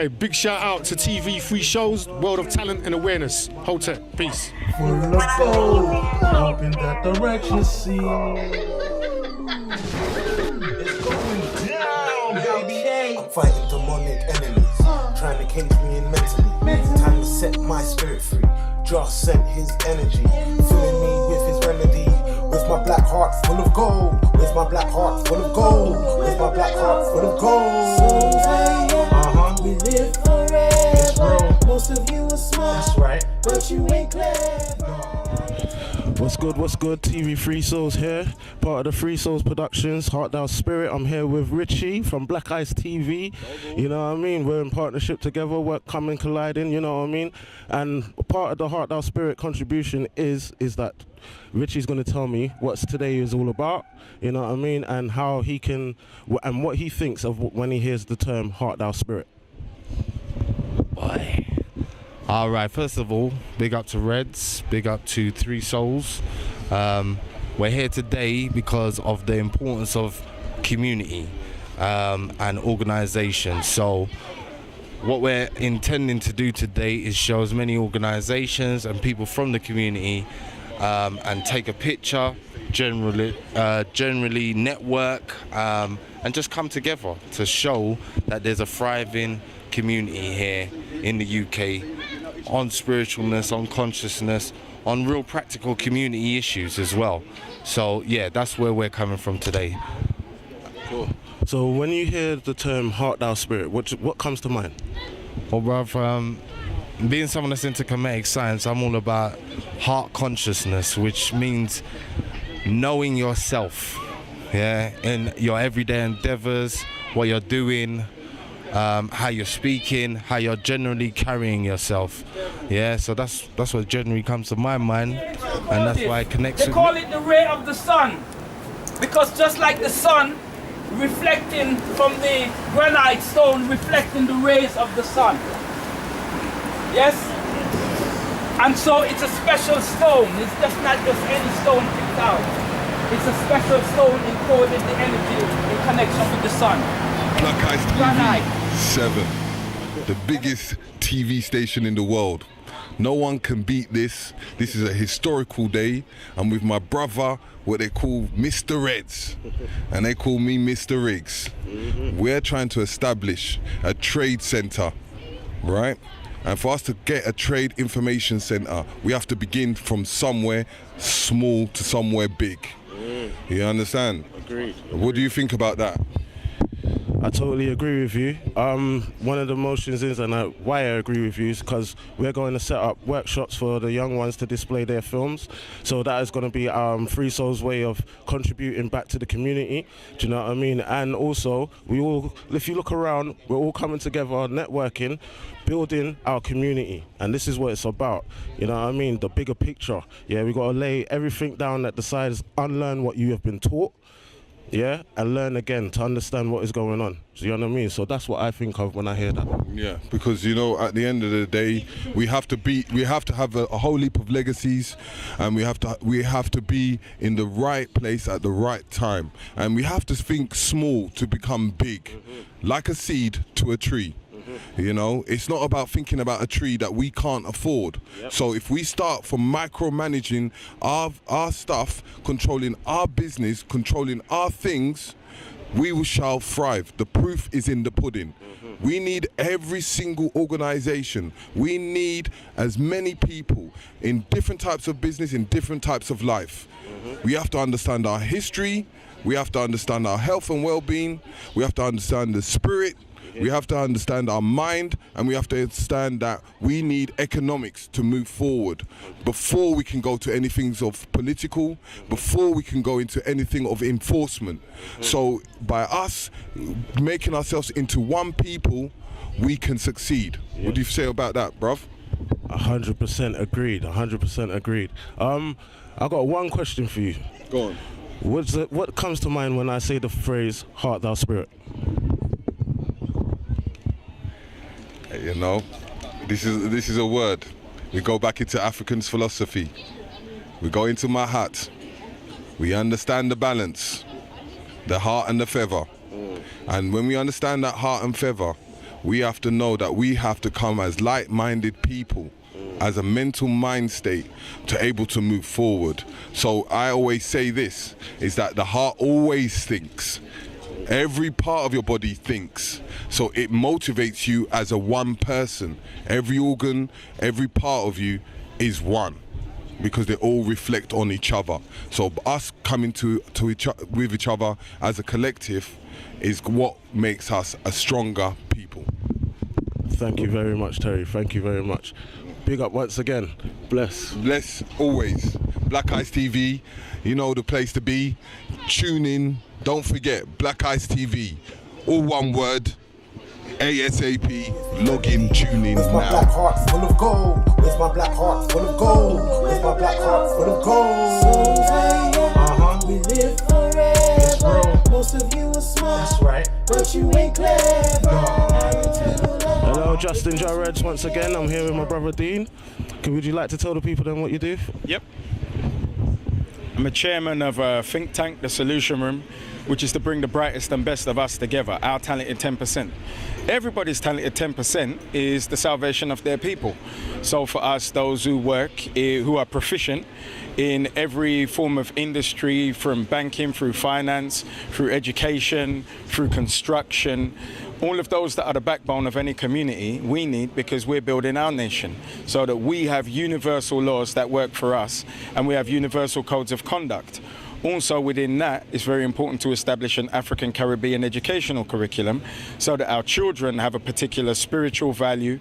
Hey, big shout out to TV free shows, World of Talent and Awareness. Hotep, peace. Full of gold, up in that direction, see. It's going down, baby. I'm fighting demonic enemies, trying to cage me in mentally. Time to set my spirit free. Just sent his energy, filling me with his remedy. With my black heart full of gold. With my black heart full of gold. With my black heart full of gold. We live forever. Most of you are smart. That's right. But you ain't clever. What's good? TV Free Souls here, part of the Free Souls Productions, Heart Thou Spirit. I'm here with Richie from BlackIce TV. You know what I mean? We're in partnership together, we're coming colliding, you know what I mean? And part of the Heart Thou Spirit contribution is that Richie's going to tell me what today is all about, you know what I mean? And how he can, and what he thinks of when he hears the term Heart Thou Spirit. Boy. All right, first of all, big up to Reds, big up to Three Souls. We're here today because of the importance of community and organization. So what we're intending to do today is show as many organizations and people from the community and take a picture, generally network, and just come together to show that there's a thriving community here in the UK on spiritualness, on consciousness, on real practical community issues as well. So yeah, that's where we're coming from today. Cool. So when you hear the term Heart Thou Spirit, what comes to mind? Well, bruv, being someone that's into comedic science, I'm all about heart consciousness, which means knowing yourself, yeah, in your everyday endeavors, what you're doing, how you're speaking, how you're generally carrying yourself. Yeah, so that's what generally comes to my mind, and that's why it connects They with call me. it the ray of the sun, because just like the sun reflecting from the granite stone, reflecting the rays of the sun. Yes? And so it's a special stone. It's just not just any stone picked out. It's a special stone encoded the energy in connection with the sun. BlackIce Granite. TV 7, the biggest TV station in the world. No one can beat this. This is a historical day. I'm with my brother, what they call Mr. Reds, and they call me Mr. Riggs. We're trying to establish a trade center, right? And for us to get a trade information center, we have to begin from somewhere small to somewhere big. You understand? Agreed. What do you think about that? I totally agree with you. One of the motions is, and why I agree with you, is because we're going to set up workshops for the young ones to display their films. So that is going to be Free Souls' way of contributing back to the community. Do you know what I mean? And also, we all, if you look around, we're all coming together, networking, building our community. And this is what it's about. You know what I mean? The bigger picture. Yeah, we got to lay everything down at the sides, unlearn what you have been taught. Yeah, and learn again to understand what is going on. Do you know what I mean? So that's what I think of when I hear that. Yeah, because you know, at the end of the day, we have to have a whole heap of legacies, and we have to be in the right place at the right time, and we have to think small to become big, like a seed to a tree. You know, it's not about thinking about a tree that we can't afford. So if we start from micromanaging our stuff, controlling our business, controlling our things, we shall thrive. The proof is in the pudding. We need every single organization. We need as many people in different types of business, in different types of life. We have to understand our history. We have to understand our health and well-being. We have to understand the spirit. We have to understand our mind, and we have to understand that we need economics to move forward before we can go to anything of political, before we can go into anything of enforcement. So by us making ourselves into one people, we can succeed. What do you say about that, bruv? 100% agreed. 100% agreed. I got one question for you. Go on. What comes to mind when I say the phrase "Heart Thou Spirit"? You know, this is a word. We go back into African philosophy. We go into my hut. We understand the balance, the heart and the feather. And when we understand that heart and feather, we have to know that we have to come as like-minded people, as a mental mind state, to able to move forward. So I always say this, is that the heart always thinks. Every part of your body thinks. So it motivates you as a one person. Every organ, every part of you is one, because they all reflect on each other. So us coming with each other as a collective is what makes us a stronger people. Thank you very much, Terry. Thank you very much. Big up once again. Bless. Bless always. BlackIce TV, you know the place to be. Tune in. Don't forget, BlackIce TV. All one word. ASAP. Log in, tune in With my now. black heart full of gold. With my black heart full of gold. With my black heart full of gold. We live forever. Most of you are smart. That's right. But you ain't clever. Hello, Justin Jarreds once again. I'm here with my brother Dean. Would you like to tell the people then what you do? Yep. I'm a chairman of a think tank, the Solution Room, which is to bring the brightest and best of us together, our talented 10%. Everybody's talented 10% is the salvation of their people. So for us, those who work, who are proficient in every form of industry, from banking, through finance, through education, through construction, all of those that are the backbone of any community, we need, because we're building our nation, so that we have universal laws that work for us, and we have universal codes of conduct. Also within that, it's very important to establish an African Caribbean educational curriculum so that our children have a particular spiritual value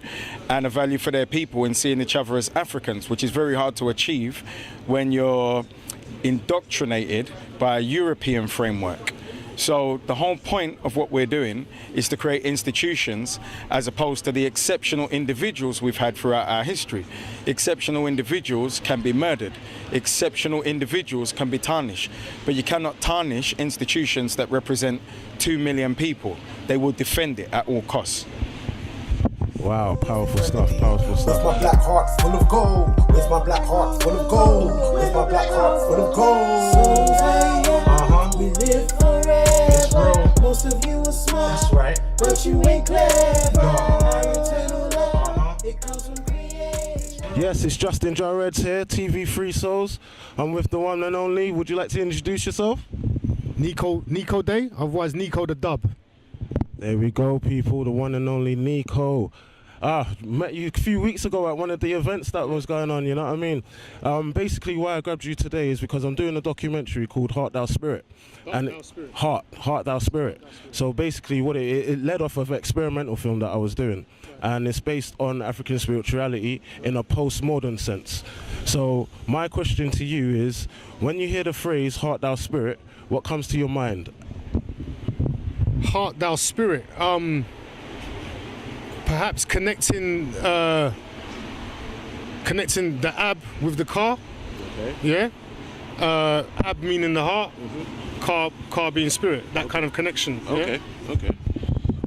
and a value for their people in seeing each other as Africans, which is very hard to achieve when you're indoctrinated by a European framework. So the whole point of what we're doing is to create institutions as opposed to the exceptional individuals we've had throughout our history. Exceptional individuals can be murdered. Exceptional individuals can be tarnished. But you cannot tarnish institutions that represent 2 million people. They will defend it at all costs. Wow, powerful stuff, powerful With stuff. my black heart full of gold. With my black heart full of gold. With my black heart full of gold. We live forever. Most of you are smart. That's right. But you ain't clever. Our eternal love, it comes from creation. Yes, it's Justin Jarreds here, TV Free Souls. I'm with the one and only. Would you like to introduce yourself? Nico Day, otherwise Nico the Dub. There we go, people, the one and only Nico. Met you a few weeks ago at one of the events that was going on, you know what I mean? Basically why I grabbed you today is because I'm doing a documentary called Heart Thou Spirit. Heart Thou Spirit. So basically what it led off of an experimental film that I was doing, and it's based on African spirituality in a postmodern sense. So my question to you is, when you hear the phrase Heart Thou Spirit, what comes to your mind? Heart Thou Spirit. Perhaps connecting the ab with the car. Okay. Yeah. Ab meaning the heart, car being spirit. That kind of connection. Okay. Okay.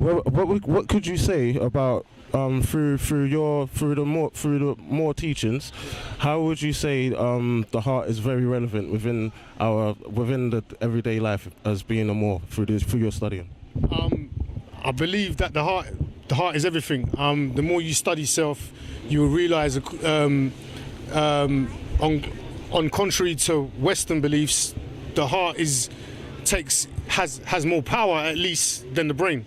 Well, what could you say about through the more teachings? How would you say the heart is very relevant within the everyday life as being a more through your studying? I believe that the heart is everything. The more you study self, you will realize, on contrary to Western beliefs, the heart has more power, at least, than the brain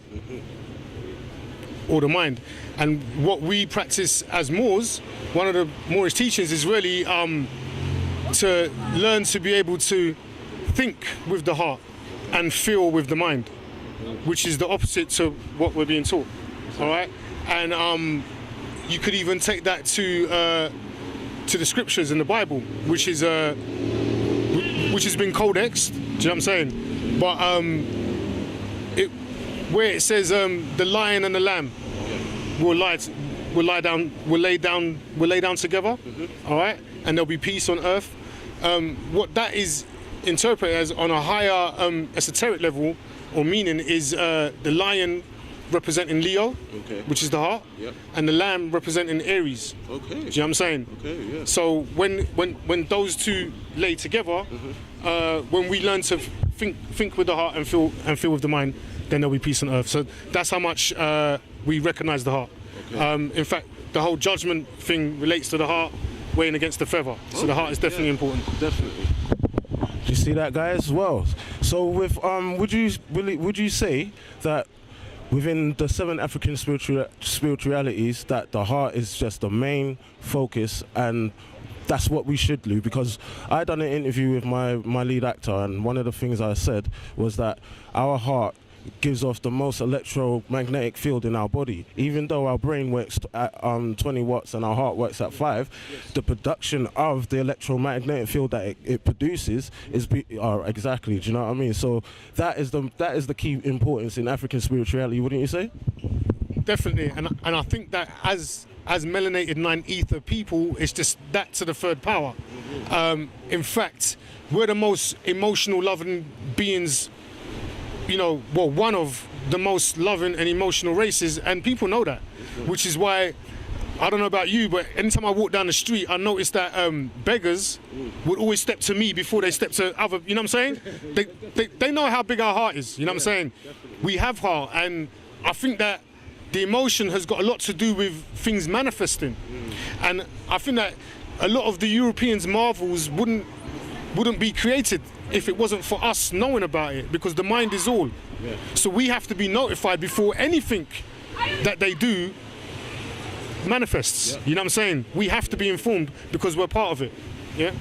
or the mind. And what we practice as Moors, one of the Moorish teachings is really to learn to be able to think with the heart and feel with the mind, which is the opposite to what we're being taught. All right, and you could even take that to the scriptures in the Bible, which has been codexed. Do you know what I'm saying? But where it says the lion and the lamb will lay down together. All right, and there'll be peace on earth. What that is interpreted as on a higher esoteric level or meaning is the lion representing Leo, which is the heart, and the lamb representing Aries. Okay. Do you know what I'm saying? Okay, yeah. So when those two lay together, when we learn to think with the heart and feel with the mind, then there'll be peace on earth. So that's how much we recognise the heart. In fact, the whole judgment thing relates to the heart weighing against the feather. So the heart is definitely important. Definitely. Do you see that, guys? Well, so with would you say that within the 7 African spiritualities that the heart is just the main focus, and that's what we should do? Because I done an interview with my lead actor, and one of the things I said was that our heart gives off the most electromagnetic field in our body. Even though our brain works at 20 watts and our heart works at 5, the production of the electromagnetic field that it produces is exactly. Do you know what I mean? So that is the key importance in African spirituality, wouldn't you say? Definitely, and I think that as melanated 9 ether people, it's just that to the third power. In fact, we're the most emotional, loving beings. You know, well, one of the most loving and emotional races, and people know that, which is why, I don't know about you, but anytime I walk down the street, I notice that beggars would always step to me before they step to other, you know what I'm saying? They know how big our heart is, you know what I'm saying? We have heart, and I think that the emotion has got a lot to do with things manifesting. And I think that a lot of the Europeans' marvels wouldn't be created if it wasn't for us knowing about it, because the mind is all. So we have to be notified before anything that they do manifests. You know what I'm saying? We have to be informed because we're part of it. Yeah.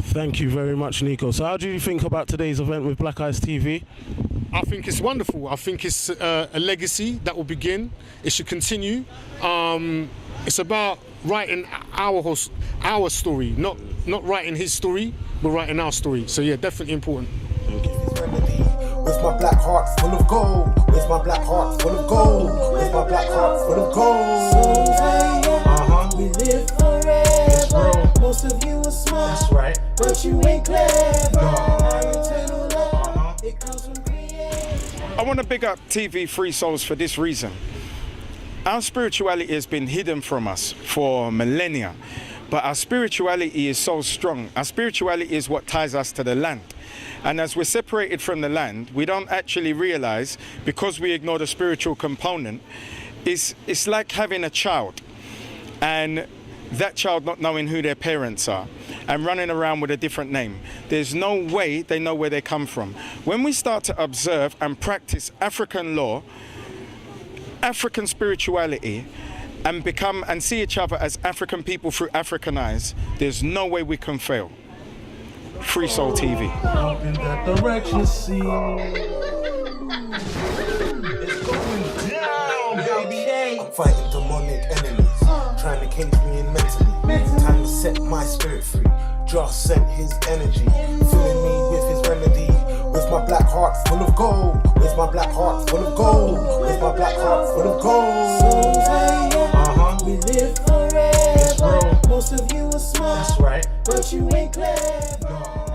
Thank you very much, Nico. So how do you think about today's event with BlackIce TV? I think it's wonderful. I think it's a legacy that will begin. It should continue. It's about writing our story, not writing his story, but writing our story. So yeah, definitely important. Thank you. With my black heart full of gold. With my black heart full of gold. With my black heart full of gold. We live forever. Most of you are smart. That's right. But you ain't clever. No. Our eternal love, it comes from creation. I want to big up TV Free Souls for this reason. Our spirituality has been hidden from us for millennia, but our spirituality is so strong. Our spirituality is what ties us to the land. And as we're separated from the land, we don't actually realize, because we ignore the spiritual component, it's like having a child and that child not knowing who their parents are and running around with a different name. There's no way they know where they come from. When we start to observe and practice African law, African spirituality, and see each other as African people through African eyes, there's no way we can fail. Free Soul TV. Up in that direction, see. It's going down, baby. I'm fighting demonic enemies, trying to cage me in mentally. Time to set my spirit free. Just sent his energy, filling me with his remedy. With my black heart full of gold. With my black heart full of gold. With my black heart full of gold. We live forever. Most of you are smart. That's right. But you ain't clever. No.